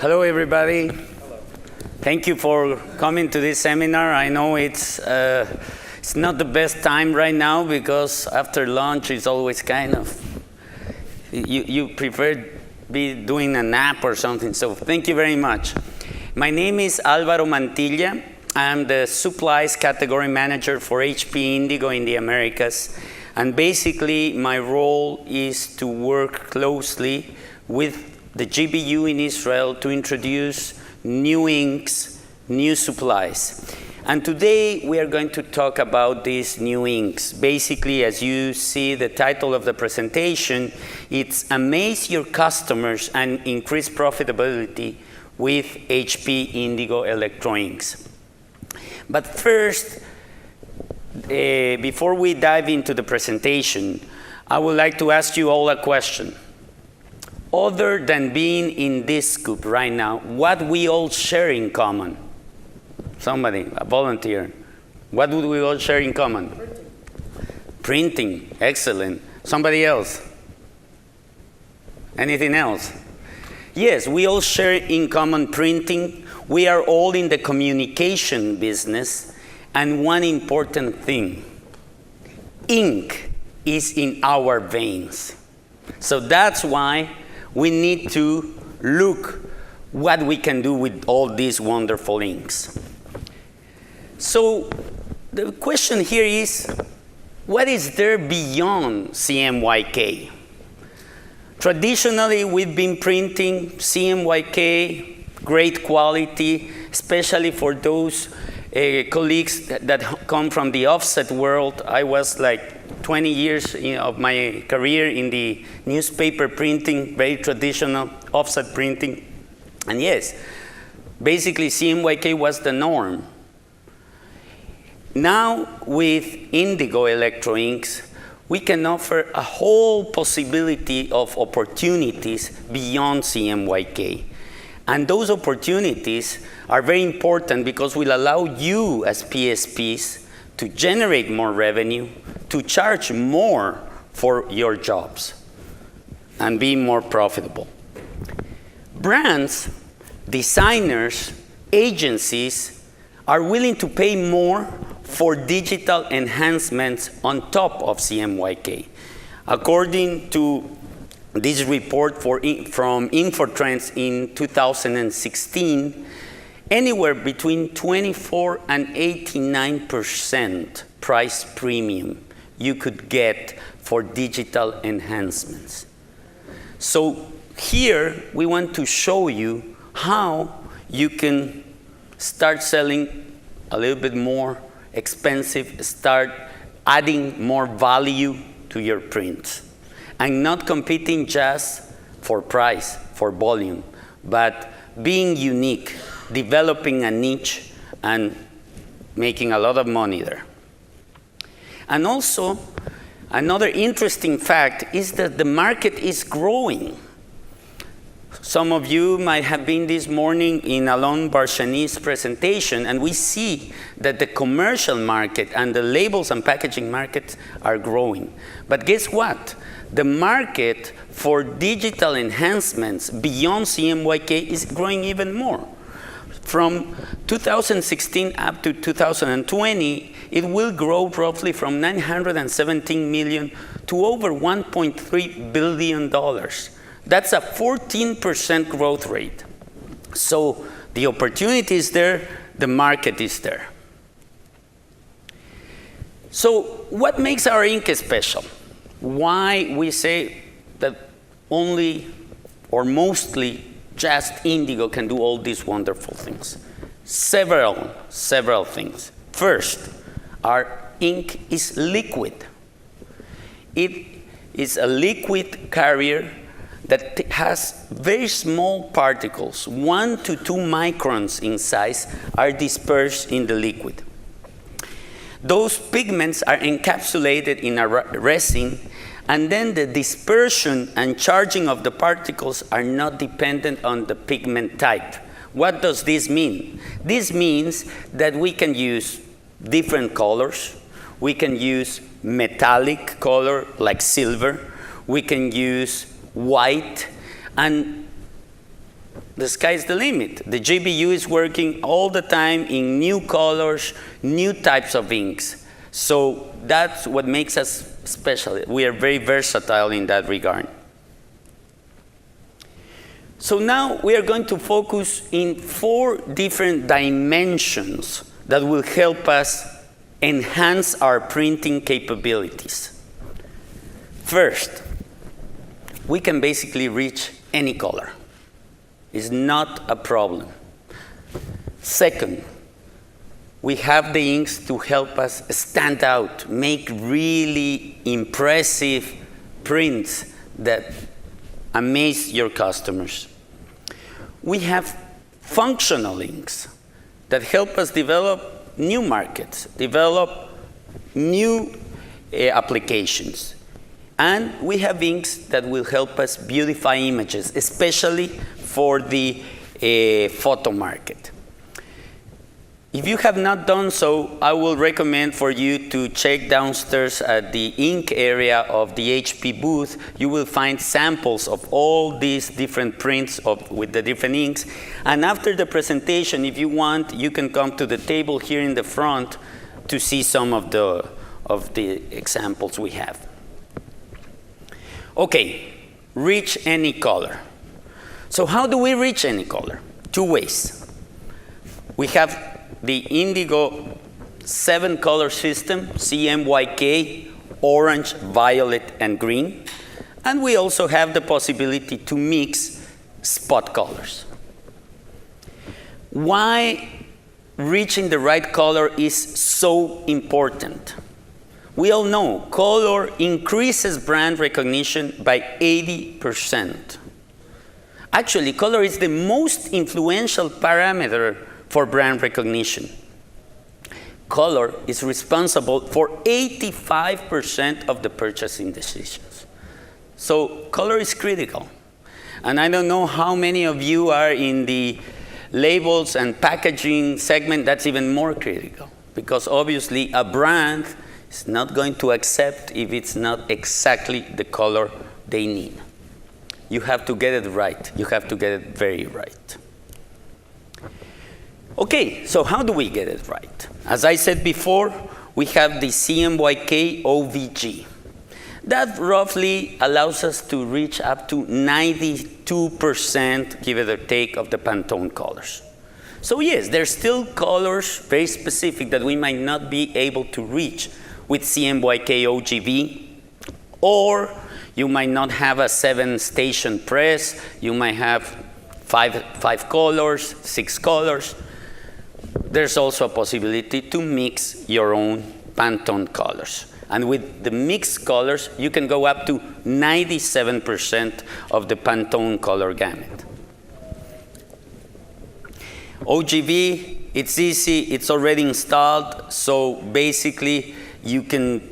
Hello, everybody. Thank you for coming to this seminar. I know it's not the best time right now because after lunch it's always kind of, you prefer be doing a nap or something. So thank you very much. My name is Álvaro Mantilla. I'm the supplies category manager for HP Indigo in the Americas. And basically my role is to work closely with the GBU in Israel to introduce new inks, new supplies. And today we are going to talk about these new inks. Basically, as you see the title of the presentation, it's Amaze Your Customers and Increase Profitability with HP Indigo Electro Inks. But first, before we dive into the presentation, I would like to ask you all a question. Other than being in this group right now, what we all share in common? Somebody, a volunteer. What would we all share in common? Printing. Excellent. Somebody else? Anything else? Yes, we all share in common printing. We are all in the communication business. And one important thing, ink is in our veins. So that's why we need to look what we can do with all these wonderful inks. So the question here is, what is there beyond CMYK? Traditionally, we've been printing CMYK, great quality, especially for those colleagues that come from the offset world. I was like 20 years of my career in the newspaper printing, very traditional offset printing. And yes, basically CMYK was the norm. Now with Indigo Electro Inks, we can offer a whole possibility of opportunities beyond CMYK. And those opportunities are very important because will allow you as PSPs to generate more revenue, to charge more for your jobs, and be more profitable. Brands, designers, agencies are willing to pay more for digital enhancements on top of CMYK. According to this report from Infotrends in 2016, anywhere between 24 and 89% price premium you could get for digital enhancements. So here we want to show you how you can start selling a little bit more expensive, start adding more value to your prints, and not competing just for price, for volume, but being unique, developing a niche, and making a lot of money there. And also, another interesting fact is that the market is growing. Some of you might have been this morning in Alon Barshani's presentation, and we see that the commercial market and the labels and packaging markets are growing. But guess what? The market for digital enhancements beyond CMYK is growing even more. From 2016 up to 2020, it will grow roughly from 917 million to over $1.3 billion. That's a 14% growth rate. So the opportunity is there, the market is there. So what makes our ink special? Why we say that only or mostly just Indigo can do all these wonderful things? Several things. First, our ink is liquid. It is a liquid carrier that has very small particles, 1 to 2 microns in size, are dispersed in the liquid. Those pigments are encapsulated in a resin, and then the dispersion and charging of the particles are not dependent on the pigment type. What does this mean? This means that we can use different colors. We can use metallic color like silver. We can use white, and the sky's the limit. The GBU is working all the time in new colors, new types of inks. So that's what makes us special. We are very versatile in that regard. So now we are going to focus in 4 different dimensions that will help us enhance our printing capabilities. First, we can basically reach any color. It's not a problem. Second, we have the inks to help us stand out, make really impressive prints that amaze your customers. We have functional inks that help us develop new markets, develop new applications. And we have inks that will help us beautify images, especially for the photo market. If you have not done so, I will recommend for you to check downstairs at the ink area of the HP booth. You will find samples of all these different prints with the different inks. And after the presentation, if you want, you can come to the table here in the front to see some of the examples we have. Okay, reach any color. So how do we reach any color? 2 ways. We have the Indigo 7-color system, CMYK, orange, violet, and green. And we also have the possibility to mix spot colors. Why reaching the right color is so important? We all know color increases brand recognition by 80%. Actually, color is the most influential parameter for brand recognition. Color is responsible for 85% of the purchasing decisions. So color is critical. And I don't know how many of you are in the labels and packaging segment. That's even more critical, because obviously a brand is not going to accept if it's not exactly the color they need. You have to get it right. You have to get it very right. Okay, so how do we get it right? As I said before, we have the CMYK OVG. That roughly allows us to reach up to 92%, give it or take, of the Pantone colors. So yes, there's still colors very specific that we might not be able to reach with CMYK OGV, or you might not have a 7-station press. You might have five colors, 6 colors. There's also a possibility to mix your own Pantone colors. And with the mixed colors, you can go up to 97% of the Pantone color gamut. OGV, it's easy, it's already installed, so basically you can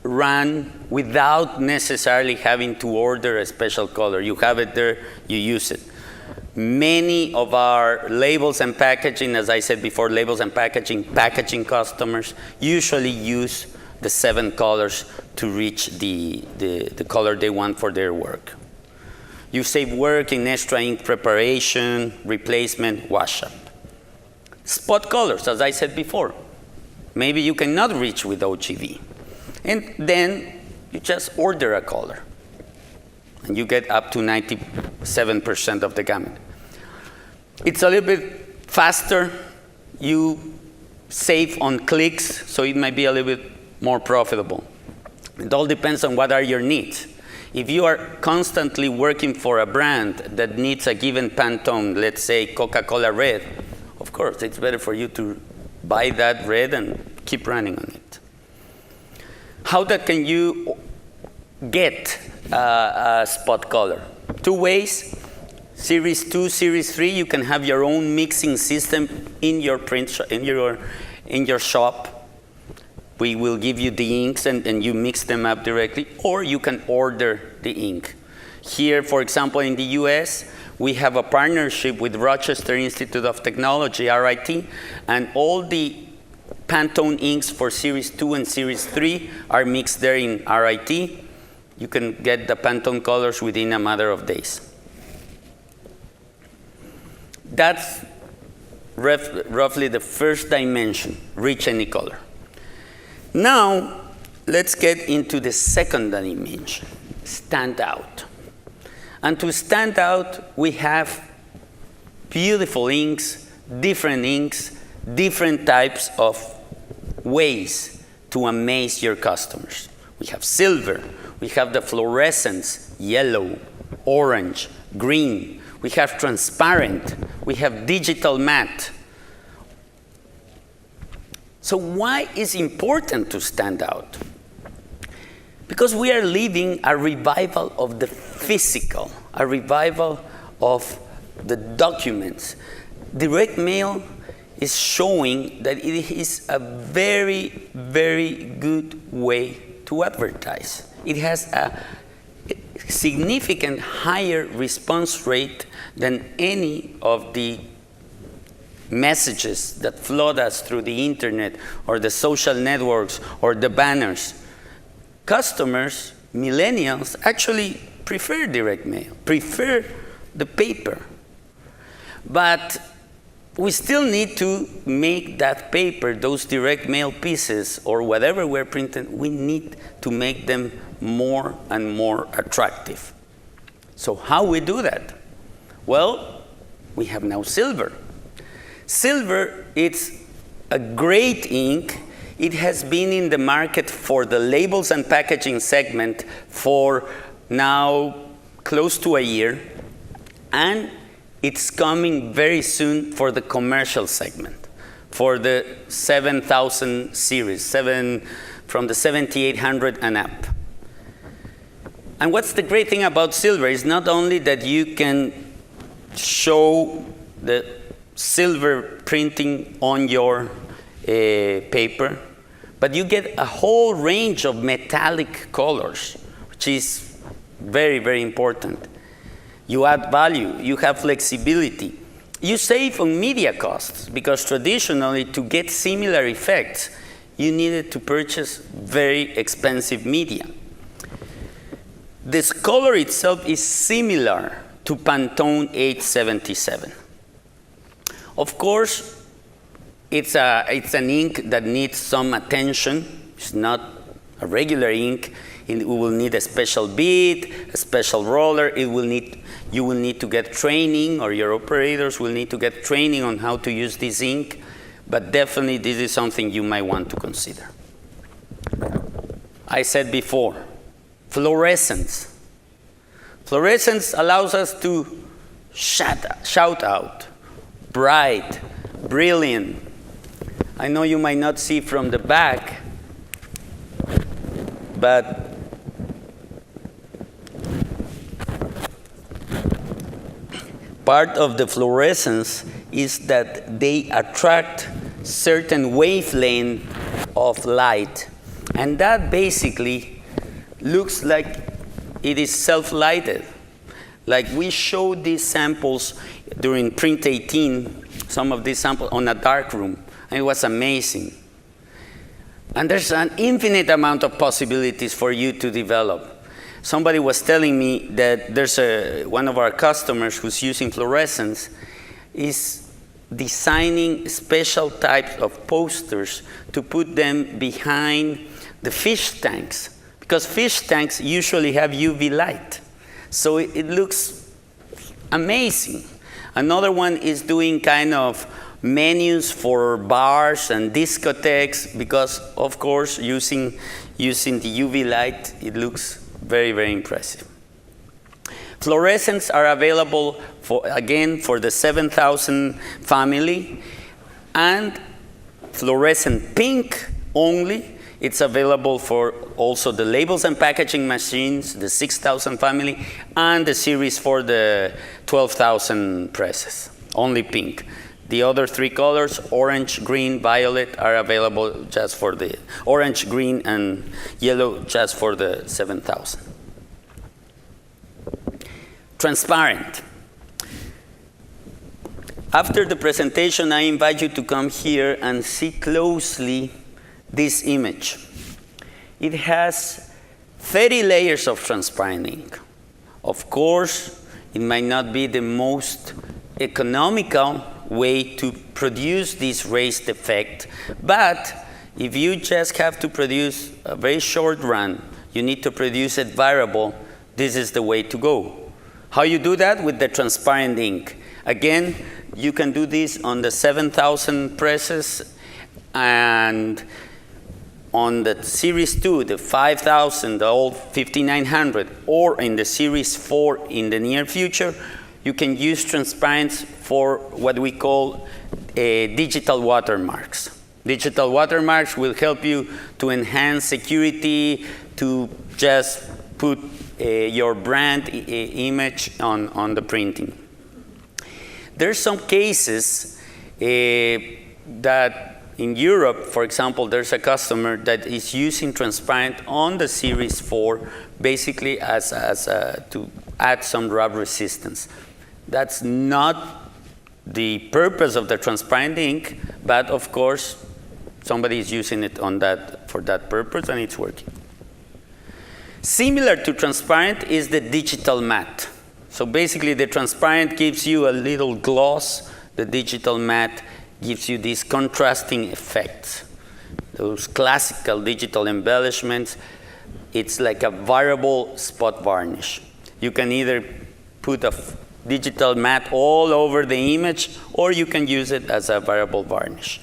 run without necessarily having to order a special color. You have it there, you use it. Many of our labels and packaging, as I said before, labels and packaging customers usually use the 7 colors to reach the color they want for their work. You save work in extra ink preparation, replacement, wash up. Spot colors, as I said before. Maybe you cannot reach with OGV. And then you just order a color. And you get up to 97% of the gamut. It's a little bit faster. You save on clicks, so it might be a little bit more profitable. It all depends on what are your needs. If you are constantly working for a brand that needs a given Pantone, let's say Coca-Cola Red, of course, it's better for you to buy that red and keep running on it. How can you get a spot color? 2 ways. Series 2, Series 3, you can have your own mixing system in your in your shop. We will give you the inks and you mix them up directly, or you can order the ink. Here, for example, in the US, we have a partnership with Rochester Institute of Technology, RIT, and all the Pantone inks for Series 2 and Series 3 are mixed there in RIT. You can get the Pantone colors within a matter of days. That's roughly the first dimension, reach any color. Now, let's get into the second dimension, stand out. And to stand out, we have beautiful inks, different types of ways to amaze your customers. We have silver, we have the fluorescence, yellow, orange, green. We have transparent, we have digital matte. So why is it important to stand out? Because we are living a revival of the physical, a revival of the documents. Direct mail is showing that it is a very, very good way to advertise. It has a significant higher response rate than any of the messages that flood us through the internet or the social networks or the banners. Customers, millennials, actually prefer direct mail, prefer the paper. But we still need to make that paper, those direct mail pieces or whatever we're printing, we need to make them more and more attractive. So how we do that? Well, we have now silver. Silver, it's a great ink. It has been in the market for the labels and packaging segment for now close to a year, and it's coming very soon for the commercial segment, for the 7000 series, from the 7800 and up. And what's the great thing about silver is not only that you can show the silver printing on your paper, but you get a whole range of metallic colors, which is very, very important. You add value, you have flexibility. You save on media costs, because traditionally to get similar effects, you needed to purchase very expensive media. This color itself is similar to Pantone 877. Of course, it's an ink that needs some attention. It's not a regular ink. It will need a special bead, a special roller. You will need to get training, or your operators will need to get training on how to use this ink. But definitely, this is something you might want to consider. I said before, fluorescence. Fluorescence allows us to shout out, bright, brilliant. I know you might not see from the back, but part of the fluorescence is that they attract certain wavelength of light, and that basically looks like it is self-lighted. Like we showed these samples during Print 18, some of these samples on a dark room, and it was amazing. And there's an infinite amount of possibilities for you to develop. Somebody was telling me that there's one of our customers who's using fluorescence is designing special types of posters to put them behind the fish tanks, because fish tanks usually have UV light. So it looks amazing. Another one is doing kind of menus for bars and discotheques, because of course using the UV light, it looks very, very impressive. Fluorescents are available for the 7000 family, and fluorescent pink only. It's available for also the labels and packaging machines, the 6000 family, and the series for the 12,000 presses, only pink. The other three colors, orange, green, violet, are available just for the orange, green, and yellow just for the 7000. Transparent. After the presentation, I invite you to come here and see closely this image. It has 30 layers of transparent ink. Of course, it might not be the most economical way to produce this raised effect, but if you just have to produce a very short run, you need to produce it variable, this is the way to go. How you do that? With the transparent ink. Again, you can do this on the 7,000 presses, and on the Series 2, the 5,000, the old 5,900, or in the Series 4 in the near future, you can use transparency for what we call digital watermarks. Digital watermarks will help you to enhance security, to just put your brand image on the printing. There's some cases that in Europe, for example, there's a customer that is using transparent on the Series 4 basically to add some rub resistance. That's not the purpose of the transparent ink, but of course, somebody is using it for that purpose, and it's working. Similar to transparent is the digital matte. So basically, the transparent gives you a little gloss. The digital matte gives you these contrasting effects. Those classical digital embellishments, it's like a variable spot varnish. You can either put a digital matte all over the image, or you can use it as a variable varnish.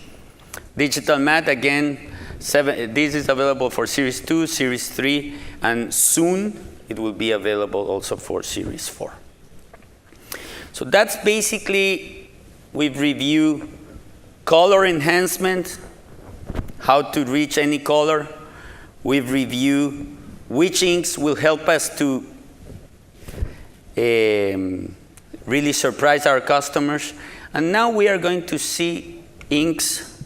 Digital matte, again, this is available for Series 2, Series 3, and soon it will be available also for Series 4. So that's basically, we've reviewed color enhancement, how to reach any color. We've reviewed which inks will help us to really surprise our customers. And now we are going to see inks,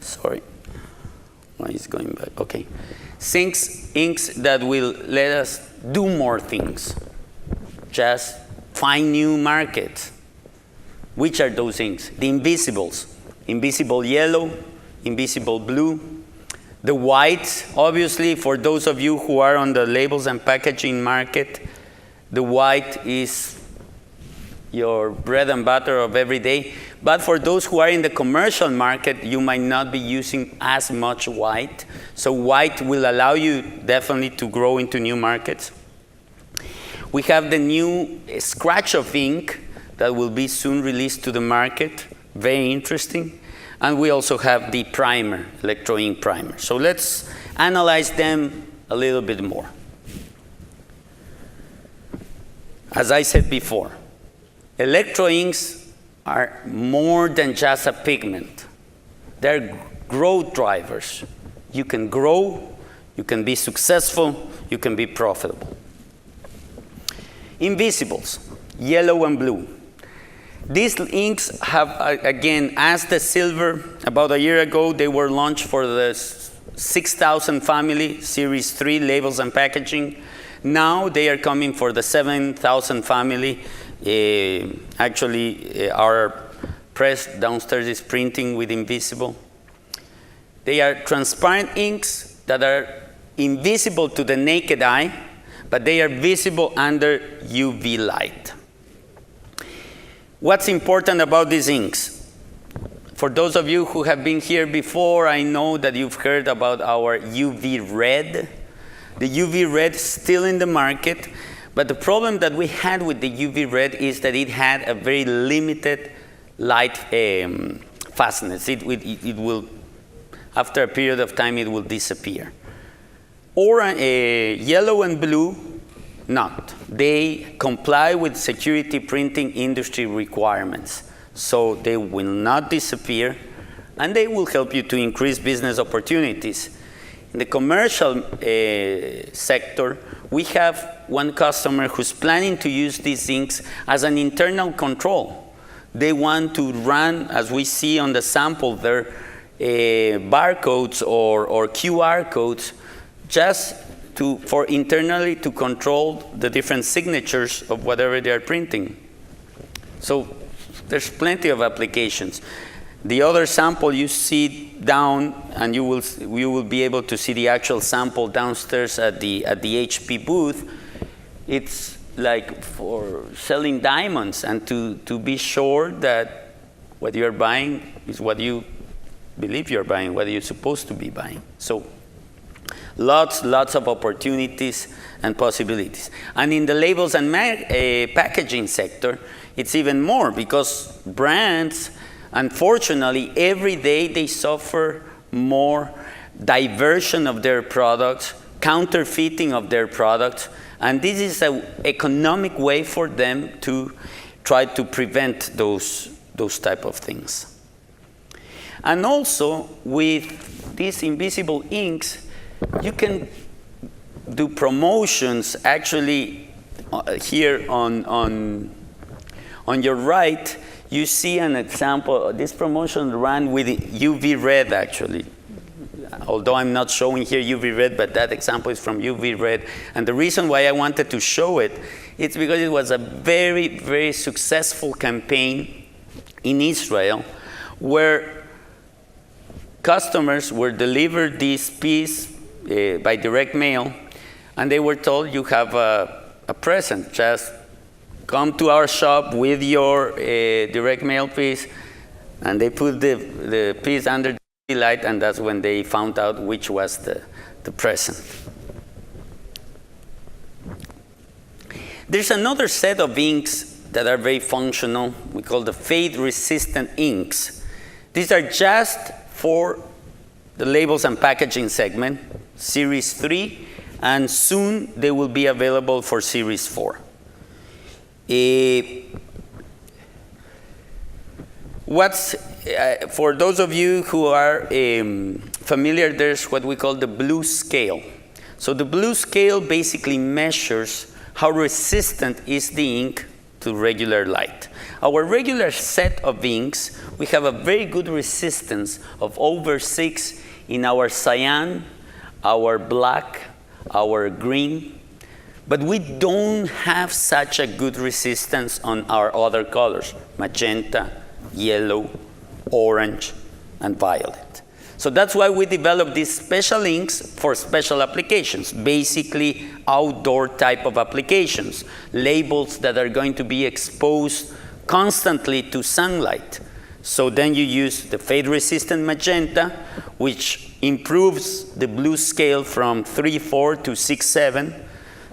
sorry, why is it going back? Okay. Inks that will let us do more things, just find new markets. Which are those inks? The invisibles. Invisible yellow, invisible blue. The whites, obviously, for those of you who are on the labels and packaging market, the white is your bread and butter of every day. But for those who are in the commercial market, you might not be using as much white. So white will allow you definitely to grow into new markets. We have the new scratch of ink that will be soon released to the market. Very interesting. And we also have the primer, electro ink primer. So let's analyze them a little bit more. As I said before, electro inks are more than just a pigment. They're growth drivers. You can grow, you can be successful, you can be profitable. Invisibles, yellow and blue. These inks have, again, as the silver, about a year ago, they were launched for the 6,000 family, Series 3 labels and packaging. Now they are coming for the 7,000 family. Actually, our press downstairs is printing with invisible. They are transparent inks that are invisible to the naked eye, but they are visible under UV light. What's important about these inks? For those of you who have been here before, I know that you've heard about our UV red. The UV red is still in the market, but the problem that we had with the UV red is that it had a very limited light fastness. It will, after a period of time, it will disappear. Or yellow and blue, not. They comply with security printing industry requirements. So they will not disappear, and they will help you to increase business opportunities. In the commercial sector, we have one customer who's planning to use these inks as an internal control. They want to run, as we see on the sample there, barcodes or QR codes just for internally to control the different signatures of whatever they are printing. So there's plenty of applications. The other sample you see down, and you will be able to see the actual sample downstairs at the HP booth. It's like for selling diamonds, and to be sure that what you're buying is what you believe you're buying, what you're supposed to be buying. So lots of opportunities and possibilities. And in the labels and packaging sector, it's even more, because brands, unfortunately, every day they suffer more diversion of their products, counterfeiting of their products, and this is an economic way for them to try to prevent those type of things. And also, with these invisible inks, you can do promotions. Actually, here on your right, you see an example. This promotion ran with UV red, actually. Although I'm not showing here UV red, but that example is from UV red. And the reason why I wanted to show it, it's because it was a very, very successful campaign in Israel, where customers were delivered this piece by direct mail, and they were told, you have a present. Just come to our shop with your direct mail piece, and they put the piece under the light, and that's when they found out which was the present. There's another set of inks that are very functional. We call the fade-resistant inks. These are just for the labels and packaging segment, Series 3, and soon they will be available for Series 4. For those of you who are familiar, there's what we call the blue scale. So the blue scale basically measures how resistant is the ink to regular light. Our regular set of inks, we have a very good resistance of over 6 in our cyan, our black, our green, but we don't have such a good resistance on our other colors, magenta, yellow, orange, and violet. So that's why we developed these special inks for special applications, basically outdoor type of applications, labels that are going to be exposed constantly to sunlight. So then you use the fade-resistant magenta, which improves the blue scale from 3.4 to 6.7,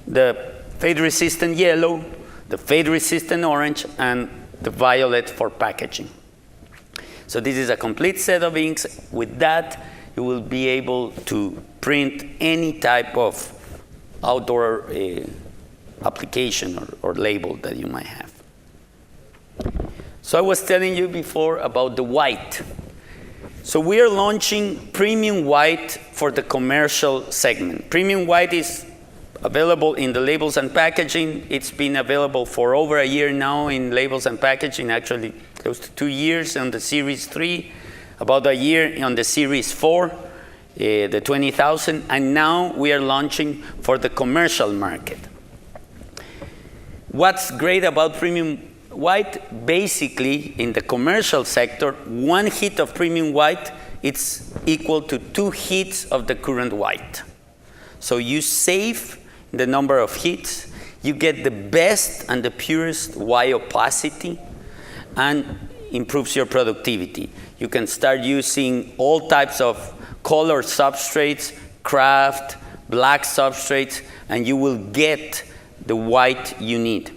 the fade-resistant yellow, the fade-resistant orange, and the violet for packaging. So this is a complete set of inks. With that, you will be able to print any type of outdoor application or label that you might have. So I was telling you before about the white. So we are launching premium white for the commercial segment. Premium white is available in the labels and packaging. It's been available for over a year now in labels and packaging, actually close to 2 years on the Series 3, about a year on the Series 4, the 20,000, and now we are launching for the commercial market. What's great about premium white? Basically, in the commercial sector, 1 hit of premium white, it's equal to 2 hits of the current white. So you save the number of hits, you get the best and the purest white opacity, and improves your productivity. You can start using all types of color substrates, craft, black substrates, and you will get the white you need.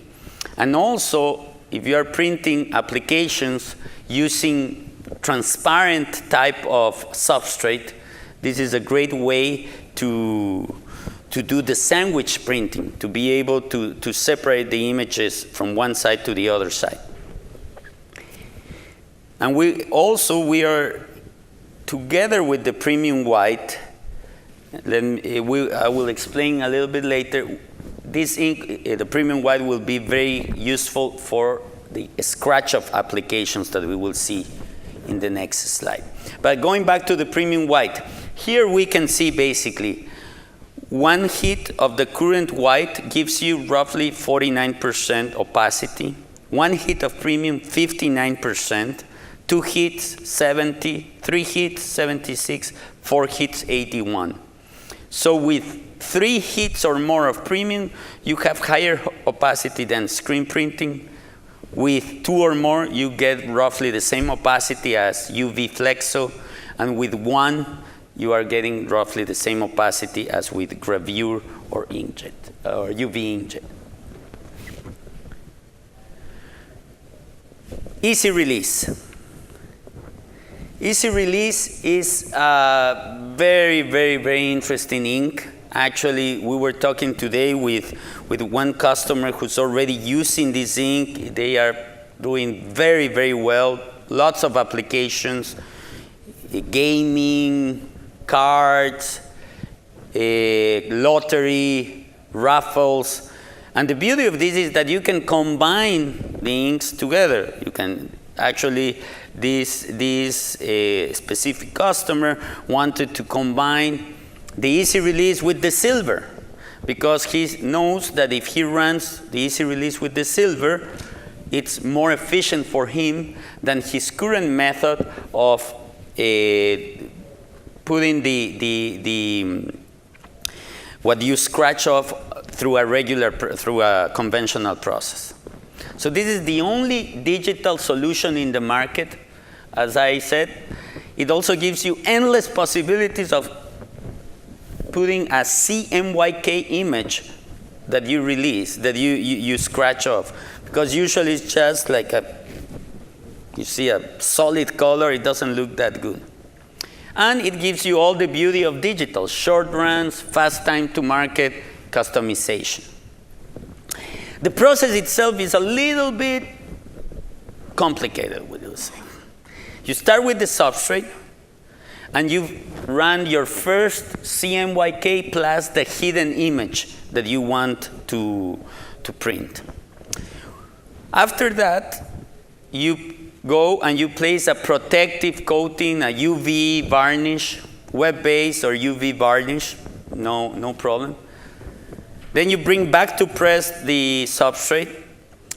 And also, if you are printing applications using transparent type of substrate, this is a great way to do the sandwich printing, to be able to separate the images from one side to the other side. And we are, together with the premium white, I will explain a little bit later, this ink, the premium white, will be very useful for the scratch-off applications that we will see in the next slide. But going back to the premium white, here we can see basically 1 hit of the current white gives you roughly 49% opacity. 1 hit of premium, 59%. 2 hits, 70. 3 hits, 76. 4 hits, 81. So with 3 hits or more of premium, you have higher opacity than screen printing. With 2 or more, you get roughly the same opacity as UV flexo, and with 1, you are getting roughly the same opacity as with gravure or inkjet or UV inkjet. Easy release. Easy release is a very, very, very interesting ink. Actually, we were talking today with one customer who's already using this ink. They are doing very, very well. Lots of applications, gaming, cards, lottery, raffles. And the beauty of this is that you can combine the inks together. You can actually, this specific customer wanted to combine the easy release with the silver, because he knows that if he runs the easy release with the silver, it's more efficient for him than his current method of putting what you scratch off through a conventional process. So this is the only digital solution in the market. As I said, it also gives you endless possibilities of putting a CMYK image that you release, that you scratch off. Because usually it's just like you see a solid color, it doesn't look that good. And it gives you all the beauty of digital: short runs, fast time to market, customization. The process itself is a little bit complicated, we will say. You start with the substrate, and you run your first CMYK plus the hidden image that you want to print. After that, you go and you place a protective coating, a UV varnish, web-based or UV varnish, no problem. Then you bring back to press the substrate,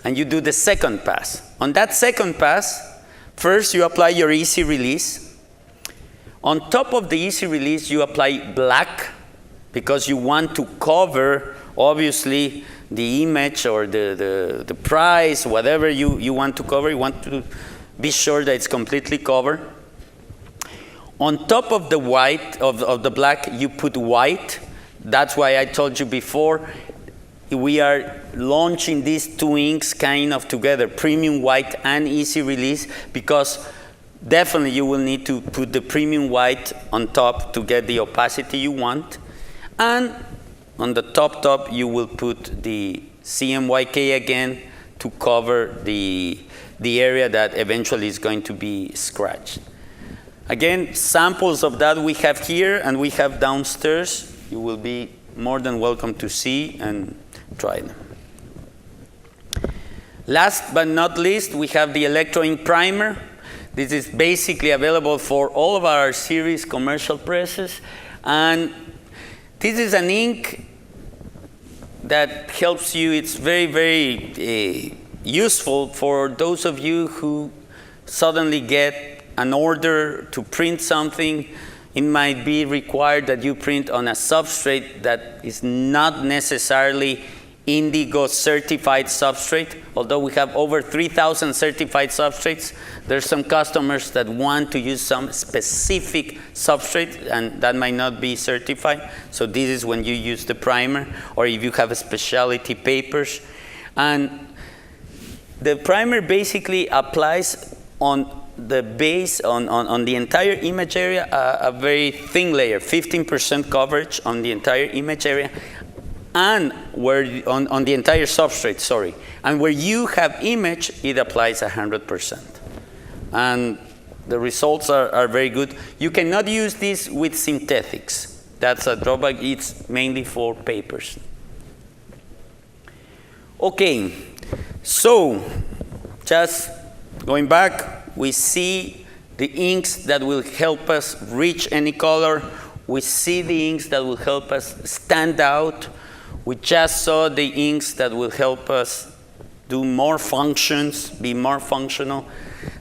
and you do the second pass. On that second pass, first you apply your easy release. On top of the easy release, you apply black, because you want to cover, obviously, the image or the price, whatever you want to cover. You want to be sure that it's completely covered. On top of the white, of the black, you put white. That's why I told you before, we are launching these 2 inks kind of together, premium white and easy release, because definitely you will need to put the premium white on top to get the opacity you want. And on the top, you will put the CMYK again to cover the area that eventually is going to be scratched. Again, samples of that we have here and we have downstairs. You will be more than welcome to see and try them. Last but not least, we have the electro ink primer. This is basically available for all of our series commercial presses. And this is an ink that helps you. It's very, very useful for those of you who suddenly get an order to print something. It might be required that you print on a substrate that is not necessarily Indigo certified substrate. Although we have over 3,000 certified substrates, there's some customers that want to use some specific substrate, and that might not be certified. So this is when you use the primer, or if you have a specialty papers. And the primer basically applies on the base, on the entire image area, a very thin layer, 15% coverage on the entire image area, and where on the entire substrate, sorry. And where you have image, it applies 100%. And the results are very good. You cannot use this with synthetics. That's a drawback. It's mainly for papers. Okay, so just going back, we see the inks that will help us reach any color. We see the inks that will help us stand out. We just saw the inks that will help us do more functions, be more functional.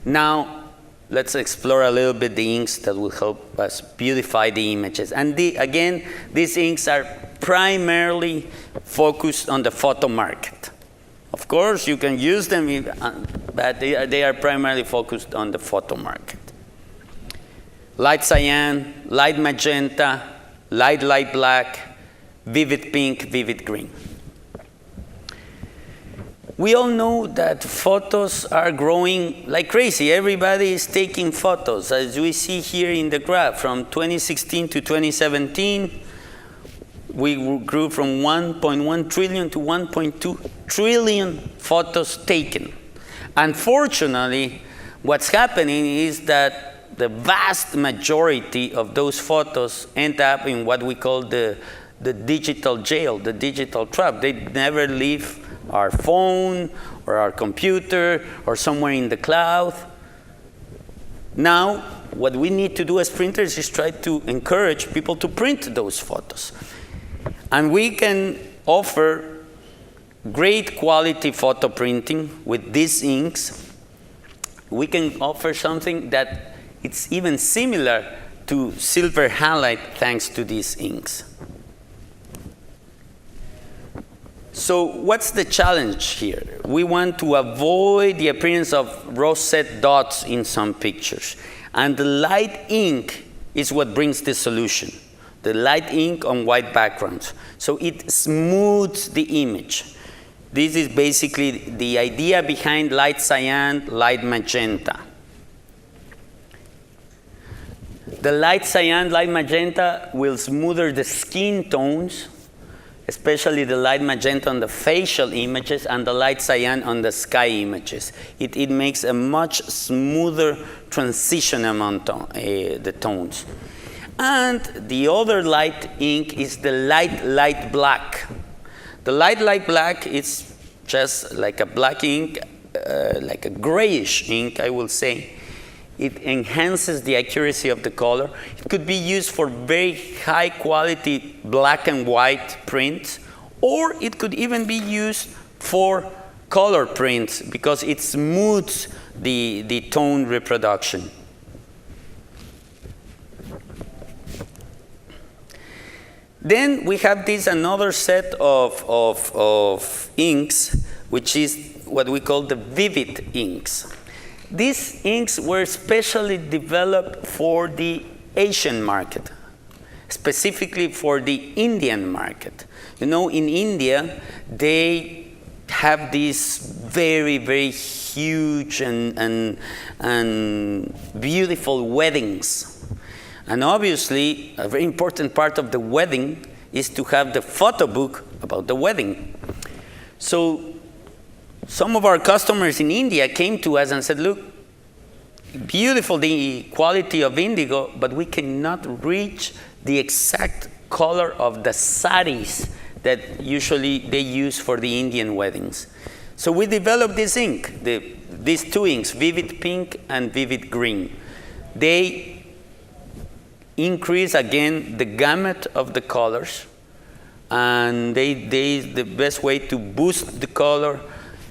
Now, let's explore a little bit the inks that will help us beautify the images. And again, these inks are primarily focused on the photo market. Of course, you can use them, but they are primarily focused on the photo market. Light cyan, light magenta, light black, vivid pink, vivid green. We all know that photos are growing like crazy. Everybody is taking photos. As we see here in the graph, from 2016 to 2017, we grew from 1.1 trillion to 1.2 trillion photos taken. Unfortunately, what's happening is that the vast majority of those photos end up in what we call the digital jail, the digital trap. They never leave our phone or our computer or somewhere in the cloud. Now, what we need to do as printers is try to encourage people to print those photos. And we can offer great quality photo printing with these inks. We can offer something that it's even similar to silver halide thanks to these inks. So what's the challenge here? We want to avoid the appearance of roset dots in some pictures. And the light ink is what brings the solution. The light ink on white backgrounds. So it smooths the image. This is basically the idea behind light cyan, light magenta. The light cyan, light magenta will smoother the skin tones, especially the light magenta on the facial images and the light cyan on the sky images. It makes a much smoother transition among the tones. And the other light ink is the light black. The light black is just like a black ink, like a grayish ink, I will say. It enhances the accuracy of the color. It could be used for very high quality black and white prints, or it could even be used for color prints because it smooths the tone reproduction. Then we have this another set of inks, which is what we call the vivid inks. These inks were specially developed for the Asian market, specifically for the Indian market. You know, in India, they have these very, very huge and beautiful weddings. And obviously, a very important part of the wedding is to have the photo book about the wedding. So some of our customers in India came to us and said, look, beautiful the quality of indigo, but we cannot reach the exact color of the saris that usually they use for the Indian weddings. So we developed this ink, these two inks, vivid pink and vivid green. They increase again the gamut of the colors, and the best way to boost the color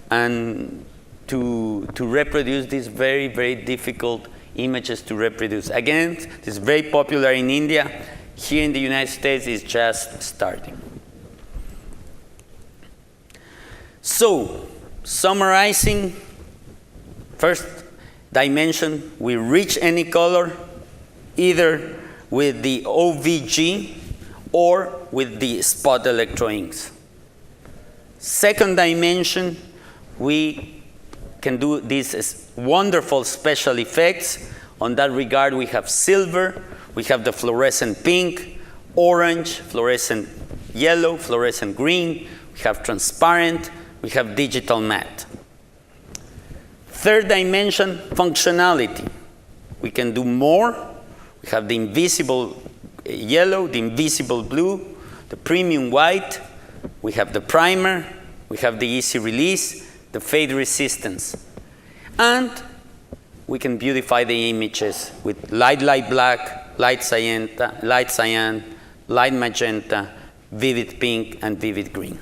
and to reproduce these very, very difficult images to reproduce. Again, this is very popular in India. Here in the United States, it's just starting. So, summarizing, first dimension, we reach any color either with the OVG or with the spot electro inks. Second dimension, we can do these wonderful special effects. On that regard, we have silver, we have the fluorescent pink, orange, fluorescent yellow, fluorescent green, we have transparent, we have digital matte. Third dimension, functionality. We can do more. We have the invisible yellow, the invisible blue, the premium white, we have the primer, we have the easy release, the fade resistance. And we can beautify the images with light black, light cyan, light magenta, vivid pink, and vivid green.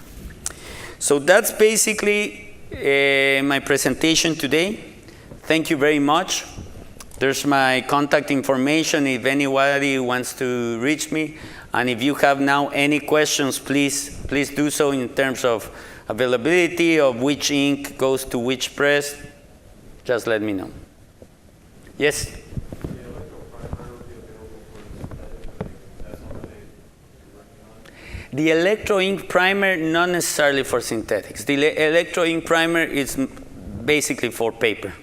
So that's basically my presentation today. Thank you very much. There's my contact information if anybody wants to reach me. And if you have now any questions, please do so in terms of availability of which ink goes to which press. Just let me know. Yes? The electro ink primer, not necessarily for synthetics. The electro ink primer is basically for paper.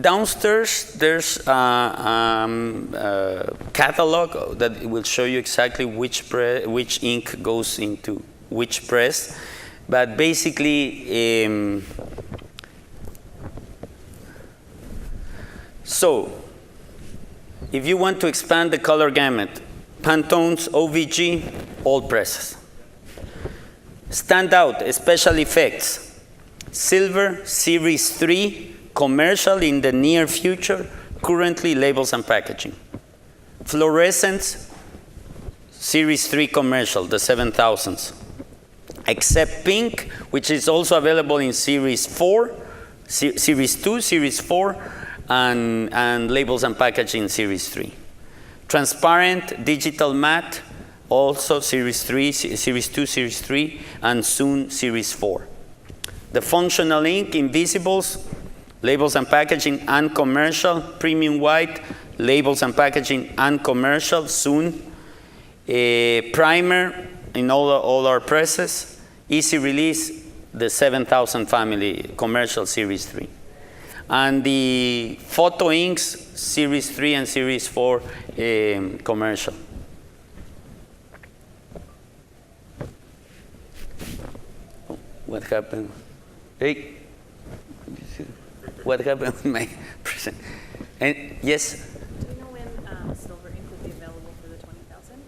Downstairs there's a catalog that will show you exactly which ink goes into which press, but basically. So, if you want to expand the color gamut, Pantone's, OVG, all presses. Stand out, special effects. Silver, Series 3, commercial in the near future, currently labels and packaging. Fluorescence, Series 3 commercial, the 7000s. Except pink, which is also available in Series 4, Series 2, Series 4, and labels and packaging Series 3. Transparent, digital matte, also Series 3, Series 2, Series 3, and soon Series 4. The functional ink, invisibles, labels and packaging and commercial, premium white, labels and packaging and commercial, soon. Primer in all our presses, easy release, the 7000 family, commercial Series 3. And the photo inks, Series 3 and Series 4 commercial. What happened? Hey, what happened with my present? And yes? Do you know when silver ink will be available for the 20,000?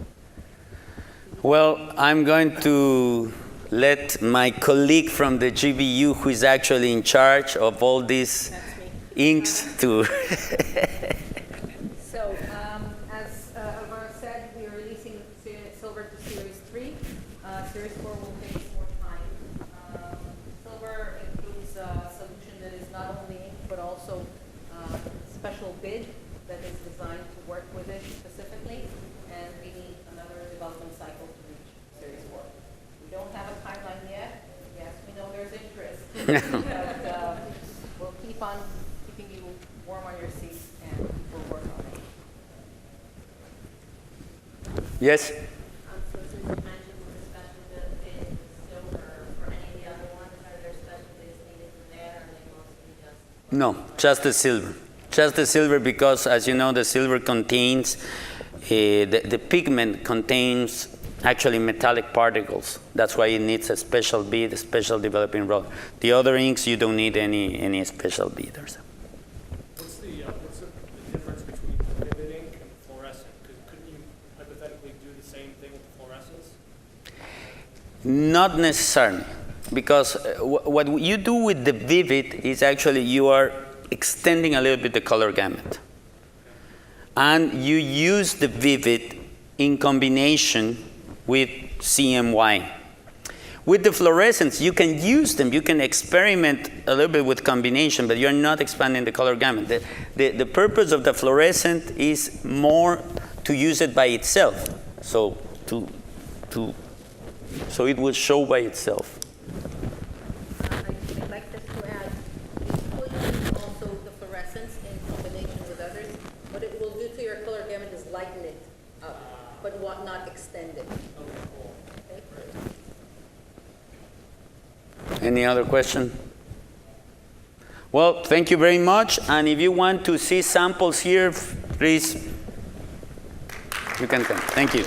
Well, I'm going to let my colleague from the GBU, who is actually in charge of all these inks, to. So, as Alvaro said, we are releasing silver to Series 3. Series 4 will take more time. Silver includes a solution that is not only ink, but also special bid that is designed to work with it specifically, and we need another development cycle to reach Series 4. We don't have a timeline yet. Yes, we know there's interest, but we'll keep on keeping you warm on your seats, and we'll work on it. Yes? So since you mentioned the special bid silver, for any of the other ones, are there special bids needed for that, or are they mostly just? No, just the silver. Just the silver because, as you know, the silver contains, the pigment contains actually metallic particles. That's why it needs a special bead, a special developing rod. The other inks, you don't need any special bead or something. What's the difference between vivid ink and fluorescent? Couldn't you hypothetically do the same thing with the fluorescence? Not necessarily, because what you do with the vivid is actually you are extending a little bit the color gamut. And you use the vivid in combination with CMY. With the fluorescents, you can use them, you can experiment a little bit with combination, but you're not expanding the color gamut. The purpose of the fluorescent is more to use it by itself, so so it will show by itself. I'd like just to add, you could use also the fluorescence in combination with others. What it will do to your color gamut is lighten it up, but not extend it. Okay? Any other question? Well, thank you very much. And if you want to see samples here, please, you can come. Thank you.